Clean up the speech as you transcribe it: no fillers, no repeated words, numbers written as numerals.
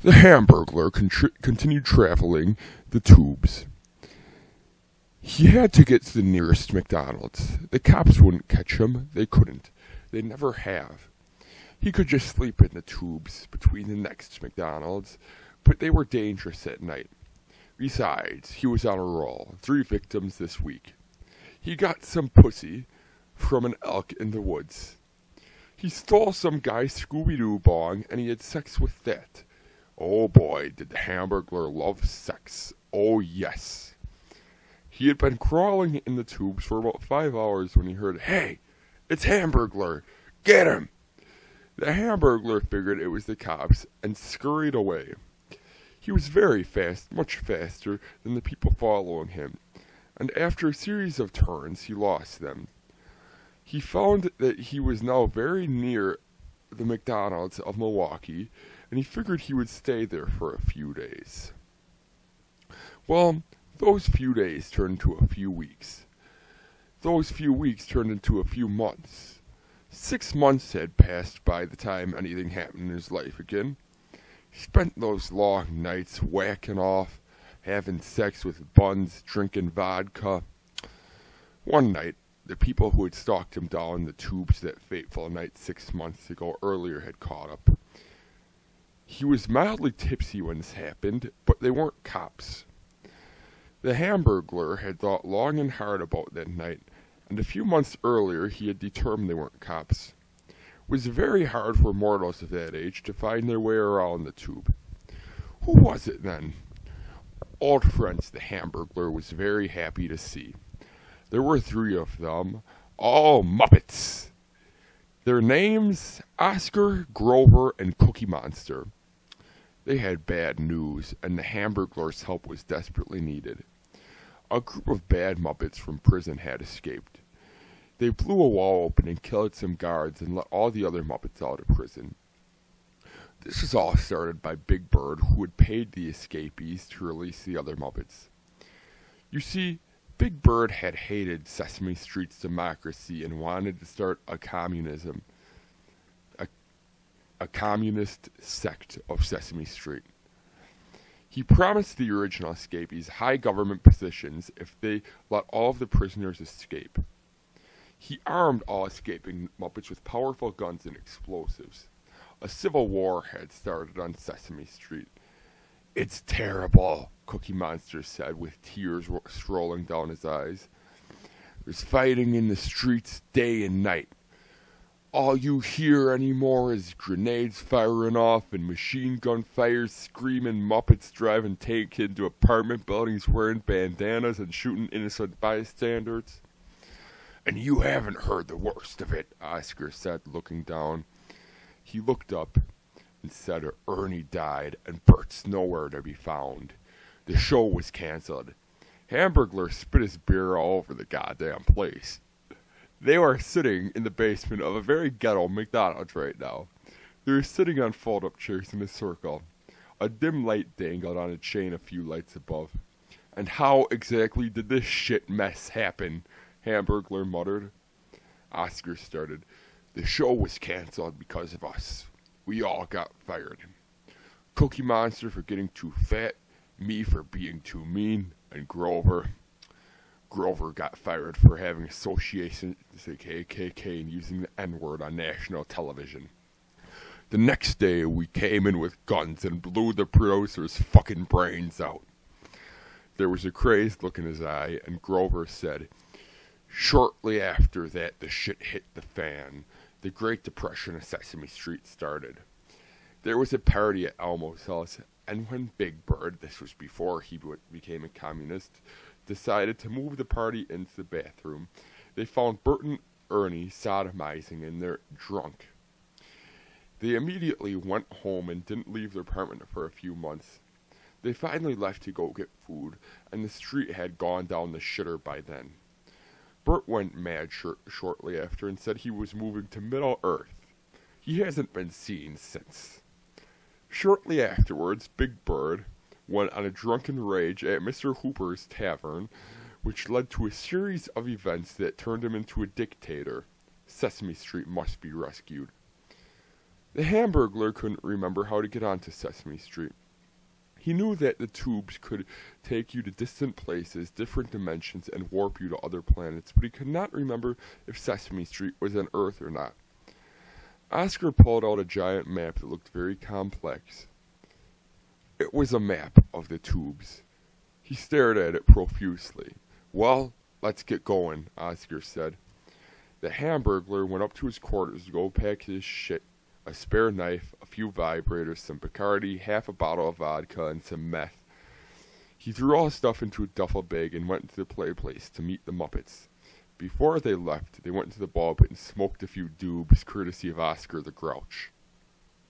The Hamburglar continued traveling the tubes. He had to get to the nearest McDonald's. The cops wouldn't catch him. They couldn't. They never have. He could just sleep in the tubes between the next McDonald's, but they were dangerous at night. Besides, he was on a roll. 3 victims this week. He got some pussy from an elk in the woods. He stole some guy's Scooby-Doo bong, and he had sex with that. Oh boy, did the Hamburglar love sex. Oh yes. He had been crawling in the tubes for about 5 hours when he heard, "Hey, it's Hamburglar! Get him!" The Hamburglar figured it was the cops and scurried away. He was very fast, much faster than the people following him, and after a series of turns he lost them. He found that he was now very near the McDonald's of Milwaukee, and he figured he would stay there for a few days. Well, those few days turned into a few weeks. Those few weeks turned into a few months. 6 months had passed by the time anything happened in his life again. He spent those long nights whacking off, having sex with buns, drinking vodka. One night, the people who had stalked him down the tubes that fateful night 6 months ago earlier had caught up. He was mildly tipsy when this happened, but they weren't cops. The Hamburglar had thought long and hard about that night, and a few months earlier he had determined they weren't cops. It was very hard for mortals of that age to find their way around the tube. Who was it then? Old friends the Hamburglar was very happy to see. There were 3 of them, all Muppets. Their names, Oscar, Grover, and Cookie Monster. They had bad news, and the Hamburglar's help was desperately needed. A group of bad Muppets from prison had escaped. They blew a wall open and killed some guards and let all the other Muppets out of prison. This was all started by Big Bird, who had paid the escapees to release the other Muppets. You see, Big Bird had hated Sesame Street's democracy and wanted to start a communist sect of Sesame Street. He promised the original escapees high government positions if they let all of the prisoners escape. He armed all escaping Muppets with powerful guns and explosives. A civil war had started on Sesame Street. "It's terrible," Cookie Monster said, with tears strolling down his eyes. "There's fighting in the streets day and night. All you hear anymore is grenades firing off and machine gun fires, screaming Muppets driving tanks into apartment buildings wearing bandanas and shooting innocent bystanders." "And you haven't heard the worst of it," Oscar said, looking down. He looked up and said Ernie died and Bert's nowhere to be found. The show was canceled. Hamburglar spit his beer all over the goddamn place. They were sitting in the basement of a very ghetto McDonald's right now. They were sitting on fold-up chairs in a circle. A dim light dangled on a chain a few lights above. "And how exactly did this shit mess happen?" Hamburglar muttered. Oscar started. "The show was canceled because of us. We all got fired. Cookie Monster for getting too fat, me for being too mean, and Grover got fired for having associations with the KKK and using the N-word on national television. The next day, we came in with guns and blew the producer's fucking brains out." There was a crazed look in his eye, and Grover said, "Shortly after that, the shit hit the fan. The Great Depression of Sesame Street started. There was a party at Elmo's house, and when Big Bird, this was before he became a communist, decided to move the party into the bathroom, they found Bert and Ernie sodomizing in there drunk. They immediately went home and didn't leave their apartment for a few months. They finally left to go get food, and the street had gone down the shitter by then. Bert went mad shortly after and said he was moving to Middle Earth. He hasn't been seen since. Shortly afterwards, Big Bird went on a drunken rage at Mr. Hooper's tavern, which led to a series of events that turned him into a dictator. Sesame Street must be rescued. The Hamburglar couldn't remember how to get onto Sesame Street. He knew that the tubes could take you to distant places, different dimensions, and warp you to other planets, but he could not remember if Sesame Street was on Earth or not. Oscar pulled out a giant map that looked very complex. It was a map of the tubes. He stared at it profusely. "Well, let's get going," Oscar said. The Hamburglar went up to his quarters to go pack his shit: a spare knife, a few vibrators, some Bacardi, half a bottle of vodka, and some meth. He threw all his stuff into a duffel bag and went to the play place to meet the Muppets. Before they left, they went to the ball pit and smoked a few doobs, courtesy of Oscar the Grouch.